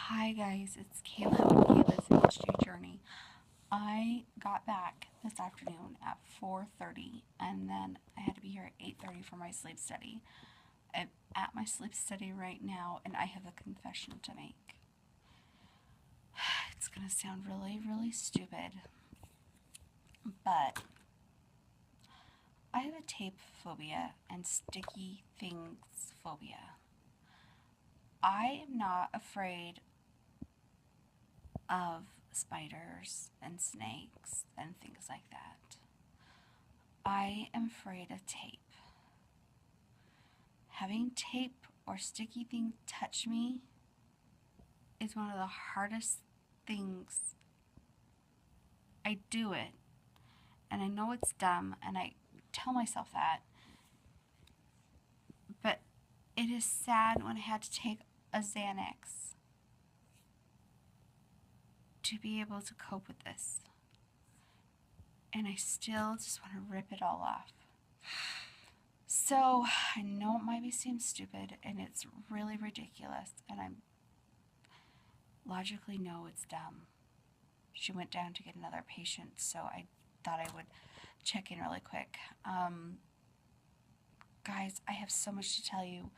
Hi guys, it's Kayla with Kayla's ADHD Journey. I got back this afternoon at 4:30 and then I had to be here at 8:30 for my sleep study. I'm at my sleep study right now and I have a confession to make. It's going to sound really, really stupid, but I have a tape phobia and sticky things phobia. I am not afraid of spiders and snakes and things like that. I am afraid of tape. Having tape or sticky things touch me is one of the hardest things. I do it, and I know it's dumb, and I tell myself that, but it is sad when I had to take a Xanax to be able to cope with this. And I still just want to rip it all off. So I know it might seem stupid and it's really ridiculous, and I logically know it's dumb. She went down to get another patient, so I thought I would check in really quick. Guys, I have so much to tell you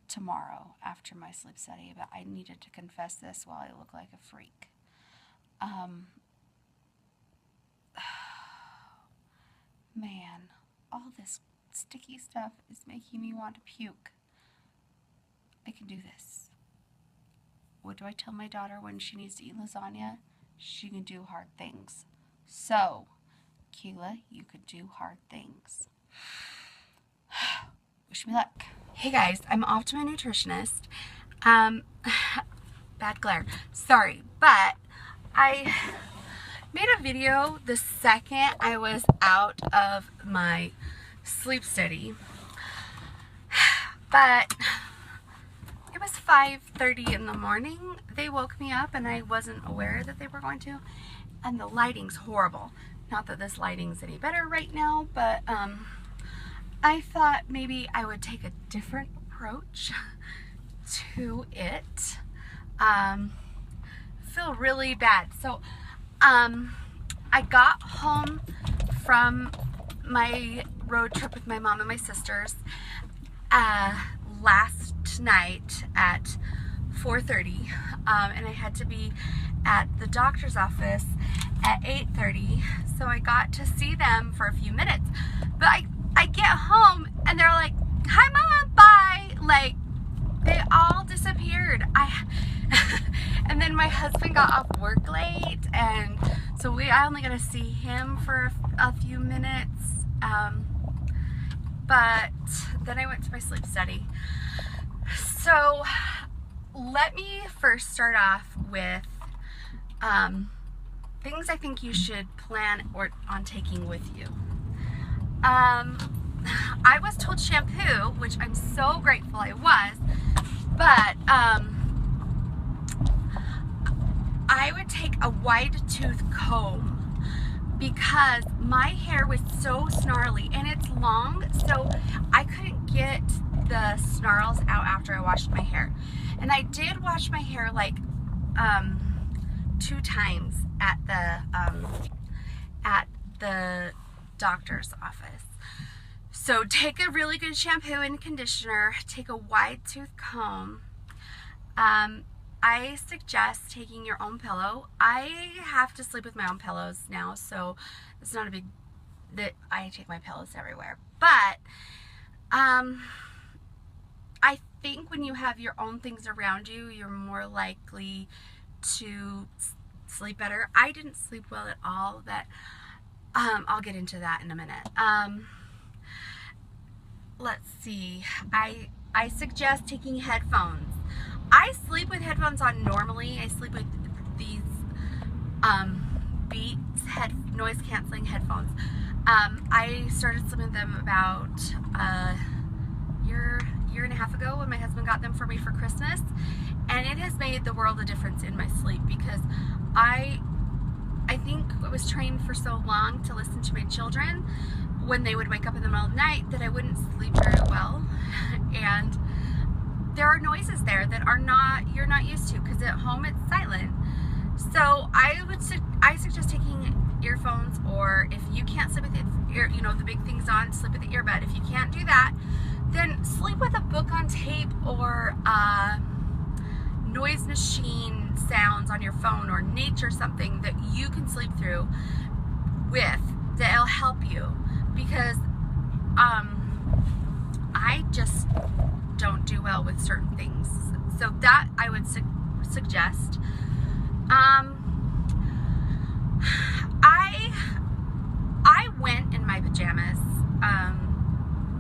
tomorrow after my sleep study, but I needed to confess this while I look like a freak. Man, all this sticky stuff is making me want to puke. I can do this. What do I tell my daughter when she needs to eat lasagna? She can do hard things. So, Kayla, you could do hard things. Wish me luck. Hey guys, I'm off to my nutritionist. Bad glare. Sorry, but I made a video the second I was out of my sleep study. But it was 5:30 in the morning. They woke me up and I wasn't aware that they were going to. And the lighting's horrible. Not that this lighting's any better right now, but I thought maybe I would take a different approach to it. Feel really bad. So I got home from my road trip with my mom and my sisters last night at 4:30, and I had to be at the doctor's office at 8:30, so I got to see them for a few minutes. But I get home and they're like, "Hi Mom, bye." Like, they all disappeared. And then my husband got off work late, and so I only got to see him for a few minutes. But then I went to my sleep study. So let me first start off with things I think you should plan on taking with you. I was told shampoo, which I'm so grateful I was, but I would take a wide tooth comb because my hair was so snarly, and it's long, so I couldn't get the snarls out after I washed my hair. And I did wash my hair like 2 times at the doctor's office. So take a really good shampoo and conditioner, take a wide tooth comb. I suggest taking your own pillow. I have to sleep with my own pillows now, so it's not a big that I take my pillows everywhere. But I think when you have your own things around you, you're more likely to sleep better. I didn't sleep well at all, but I'll get into that in a minute. Let's see. I suggest taking headphones. I sleep with headphones on normally. I sleep with these Beats noise canceling headphones. I started sleeping with them about a year and a half ago when my husband got them for me for Christmas, and it has made the world of difference in my sleep because I think I was trained for so long to listen to my children when they would wake up in the middle of the night that I wouldn't sleep very well. And there are noises there that you're not not used to, because at home it's silent. So I suggest taking earphones, or if you can't sleep with the ear, you know, the big things on, sleep with the earbud. If you can't do that, then sleep with a book on tape, or noise machine sounds on your phone, or nature, something that you can sleep through with, that'll help you, because I just don't do well with certain things. So that I would suggest. I went in my pajamas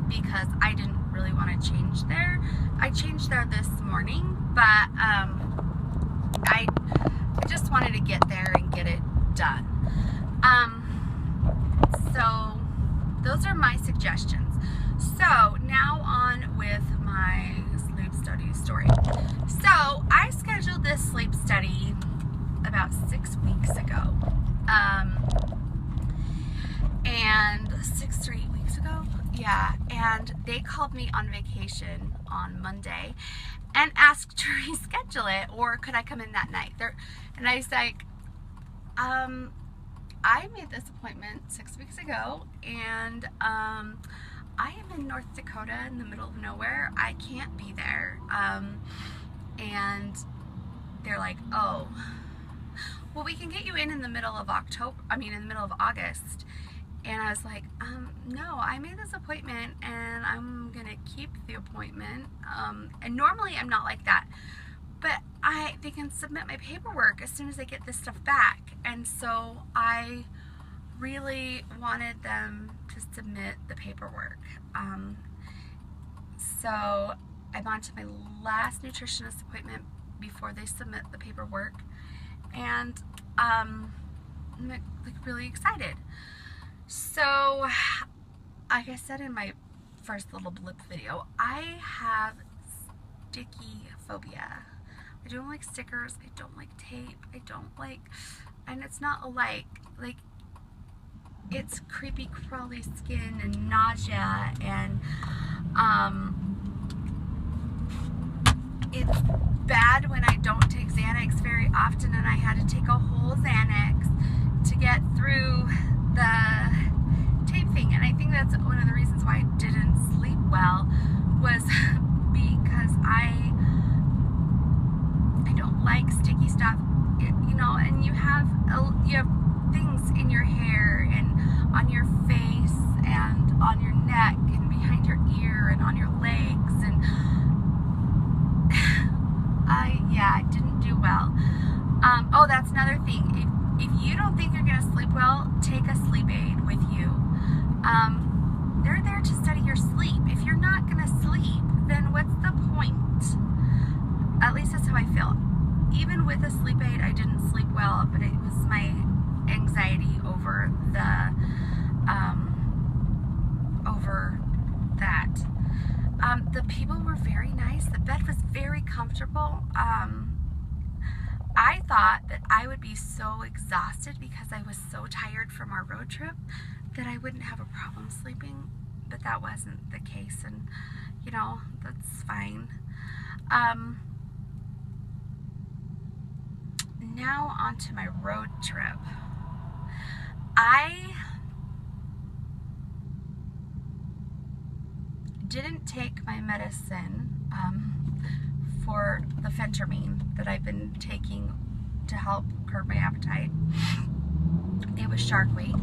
because I didn't really want to change there. I changed there this morning, but I just wanted to get there and get it done. So those are my suggestions. So now on with my sleep study story. So I scheduled this sleep study about 6 weeks ago. And 6 or 8 weeks ago? Yeah. And they called me on vacation on Monday and asked to reschedule it, or could I come in that night? And I was like, I made this appointment 6 weeks ago, and I am in North Dakota in the middle of nowhere. I can't be there. And they're like, oh, well, we can get you in the middle of August. And I was like, no, I made this appointment and I'm going to keep the appointment. And normally I'm not like that, but they can submit my paperwork as soon as they get this stuff back. And so I really wanted them to submit the paperwork. So I'm on to my last nutritionist appointment before they submit the paperwork. And I'm like really excited. So, like I said in my first little blip video, I have sticky phobia. I don't like stickers. I don't like tape. I don't like, and it's not alike. Like, it's creepy, crawly skin and nausea, and it's bad when I don't take Xanax very often, and I had to take a whole Xanax to get through the tape thing. And I think that's one of the reasons why I didn't sleep well, was because I don't like sticky stuff, you know. And you have things in your hair and on your face and on your neck and behind your ear and on your legs, and I didn't do well. Oh, that's another thing. If you don't think you're going to sleep well, take a sleep aid with you. They're there to study your sleep. If you're not going to sleep, then what's the point? At least that's how I feel. Even with a sleep aid, I didn't sleep well, but it was my anxiety over that. The people were very nice. The bed was very comfortable. I thought that I would be so exhausted because I was so tired from our road trip that I wouldn't have a problem sleeping, but that wasn't the case, and you know, that's fine. Now on to my road trip. I didn't take my medicine for the phentermine that I've been taking to help curb my appetite. It was Shark Week.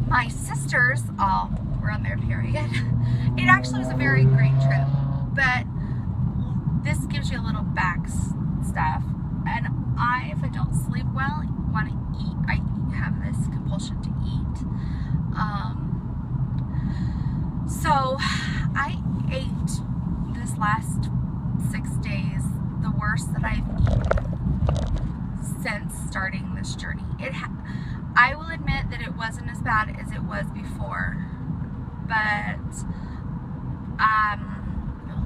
My sisters all were on their period. It actually was a very great trip, but this gives you a little back stuff. And if I don't sleep well, want to eat. I have this compulsion to eat. So I ate this last 6 days the worst that I've eaten since starting this journey. I will admit that it wasn't as bad as it was before, but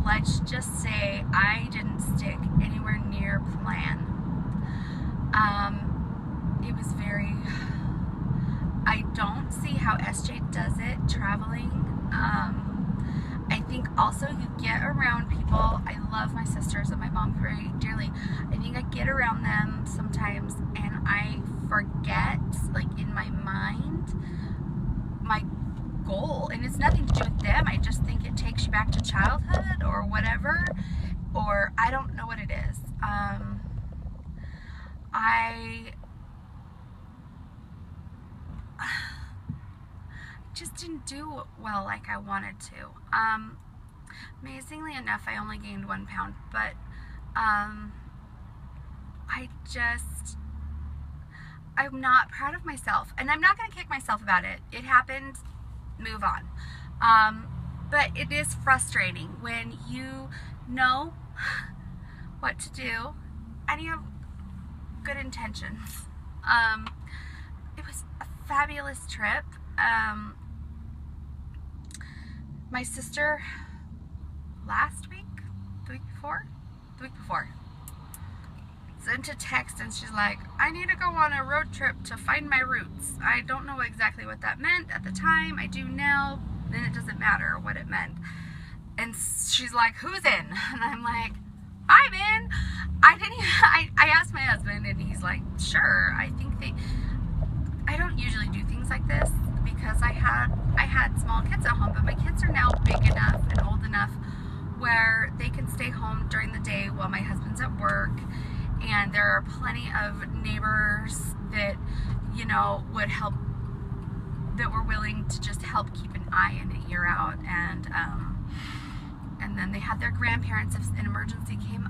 let's just say I didn't stick anywhere near plan. It was very, I don't see how SJ does it traveling. I think also you get around people. I love love my sisters and my mom very dearly. I think I get around them sometimes and I forget, like in my mind, my goal. And it's nothing to do with them. I just think it takes you back to childhood or whatever. Or I don't know what it is. I just didn't do well like I wanted to. Amazingly enough, I only gained 1 pound, but I'm not proud of myself, and I'm not going to kick myself about it. It happened, move on. But it is frustrating when you know what to do and you have good intentions. It was a fabulous trip. My sister last week, the week before, sent a text and she's like, I need to go on a road trip to find my roots. I don't know exactly what that meant at the time. I do now, and it doesn't matter what it meant. And she's like, who's in? And I'm like, I'm in. I asked my husband and he's like, sure. I don't usually do things like this because I had small kids at home, but my kids are now big enough and old enough where they can stay home during the day while my husband's at work. And there are plenty of neighbors that, you know, would help, that were willing to just help keep an eye and an ear out. And then they had their grandparents if an emergency came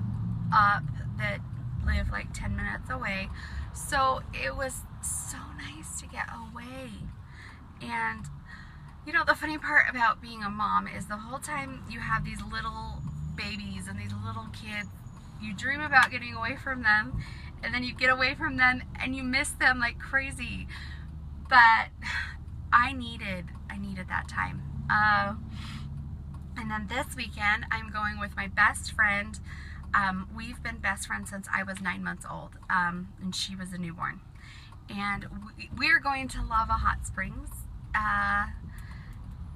up that live like 10 minutes away. So it was so nice to get away. And you know, the funny part about being a mom is the whole time you have these little babies and these little kids, you dream about getting away from them, and then you get away from them and you miss them like crazy. But I needed that time. And then this weekend I'm going with my best friend. We've been best friends since I was 9 months old, and she was a newborn. And we're going to Lava Hot Springs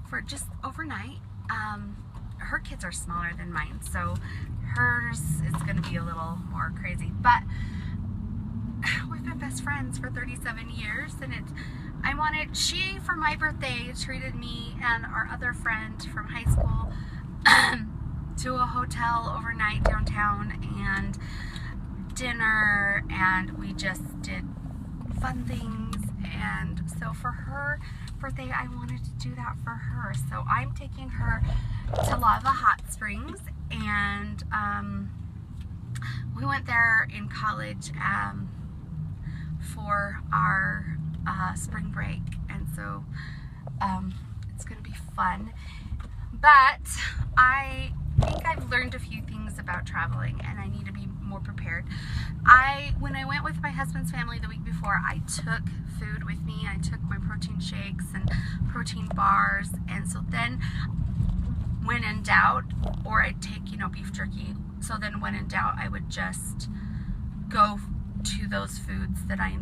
for just overnight. Her kids are smaller than mine, so hers is going to be a little more crazy. But we've been best friends for 37 years, and she, for my birthday, treated me and our other friend from high school to a hotel overnight downtown and dinner, and we just did fun things. And so for her birthday, I wanted to do that for her. So I'm taking her to Lava Hot Springs, and we went there in college for our spring break, and so it's going to be fun. But I think I've learned a few things about traveling, and I need to be more prepared. When I went with my husband's family the week before, I took food with me. I took my protein shakes and protein bars, and so then when in doubt, or I'd take, you know, beef jerky. So then when in doubt, I would just go to those foods that I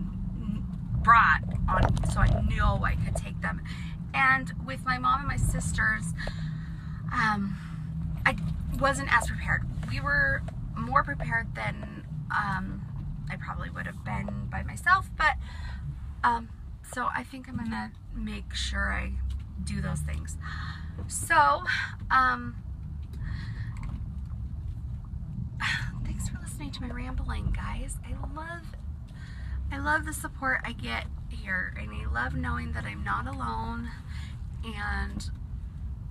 brought on, so I knew I could take them. And with my mom and my sisters, I wasn't as prepared. We were more prepared than I probably would have been by myself, but so I think I'm gonna make sure I do those things. So thanks for listening to my rambling, guys. I love the support I get here, and I love knowing that I'm not alone, and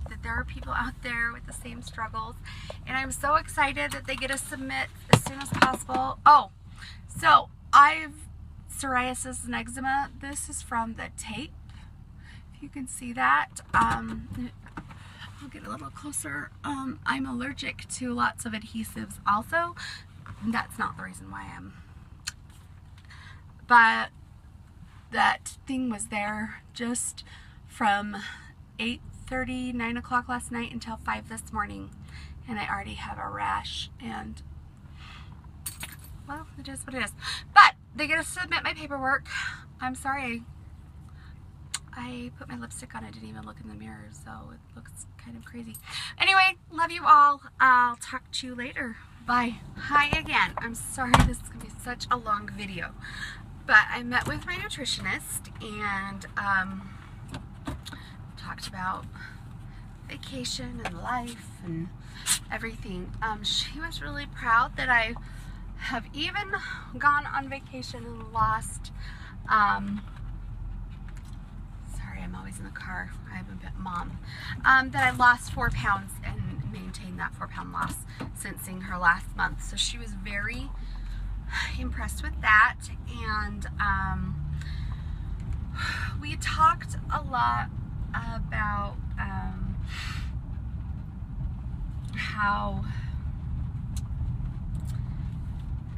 that there are people out there with the same struggles, and I'm so excited that they get to submit as soon as possible. Oh, so I've psoriasis and eczema. This is from the tape, if you can see that. I'll get a little closer. I'm allergic to lots of adhesives also. That's not the reason why but that thing was there just from 8:30, 9 o'clock last night until 5 this morning, and I already have a rash, and well, it is what it is. But they get to submit my paperwork. I'm sorry I put my lipstick on. I didn't even look in the mirror, so it looks kind of crazy. Anyway, love you all. I'll talk to you later. Bye. Hi again. I'm sorry this is going to be such a long video, but I met with my nutritionist and talked about vacation and life and everything. She was really proud that I have even gone on vacation and lost, sorry, I'm always in the car, I'm a bit mom, that I lost 4 pounds and maintained that 4-pound loss since seeing her last month. So she was very impressed with that, and we talked a lot about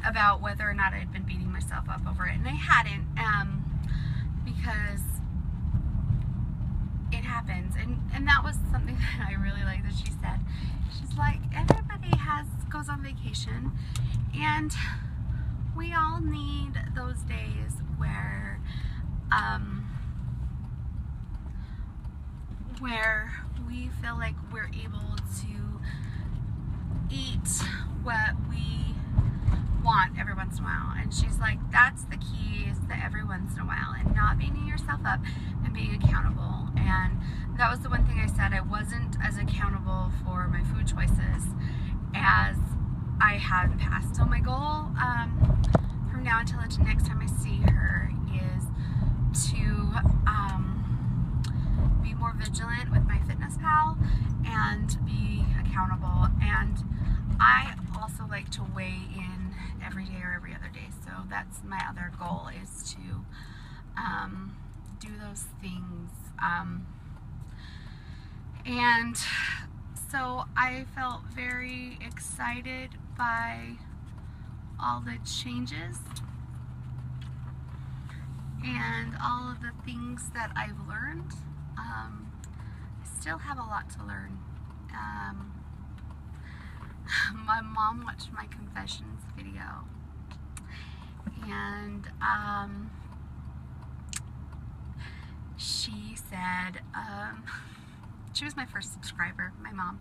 about whether or not I'd been beating myself up over it, and I hadn't, because it happens, and that was something that I really liked that she said. She's like, everybody goes on vacation, and we all need those days where we feel like we're able to eat what we want every once in a while. And she's like, that's the key, is that every once in a while, and not beating yourself up and being accountable. And that was the one thing I said. I wasn't as accountable for my food choices as I had in the past. So my goal from now until the next time I see her is to be more vigilant with my Fitness Pal and be accountable. And I also like to weigh in every day or every other day. So that's my other goal, is to do those things. And so I felt very excited by all the changes and all of the things that I've learned. I still have a lot to learn. My mom watched my confessions video, and she said, she was my first subscriber, my mom.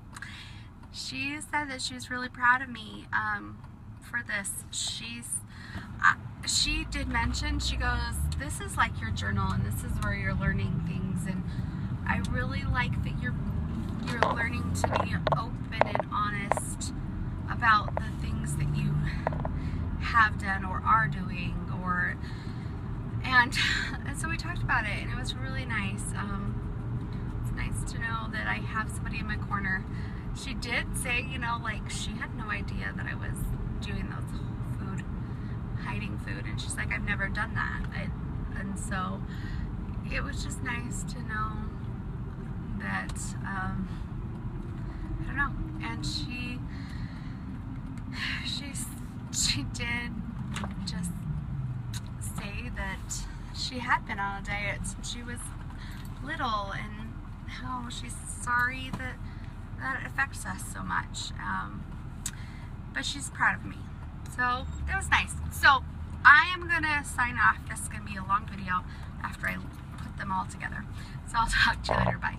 She said that she was really proud of me for this. She did mention, she goes, this is like your journal, and this is where you're learning things, and I really like that you're learning to be open and honest about the things that you have done or are doing, and so we talked about it, and it was really nice. It's nice to know that I have somebody in my corner. She did say, you know, like, she had no idea that I was doing those hiding food, and she's like, I've never done that. And so it was just nice to know that, I don't know. And she did just say that she had been on a diet since she was little, and how she's sorry that it affects us so much. But she's proud of me. So it was nice. So I am gonna sign off. This is gonna be a long video after I put them all together. So I'll talk to you later. Bye.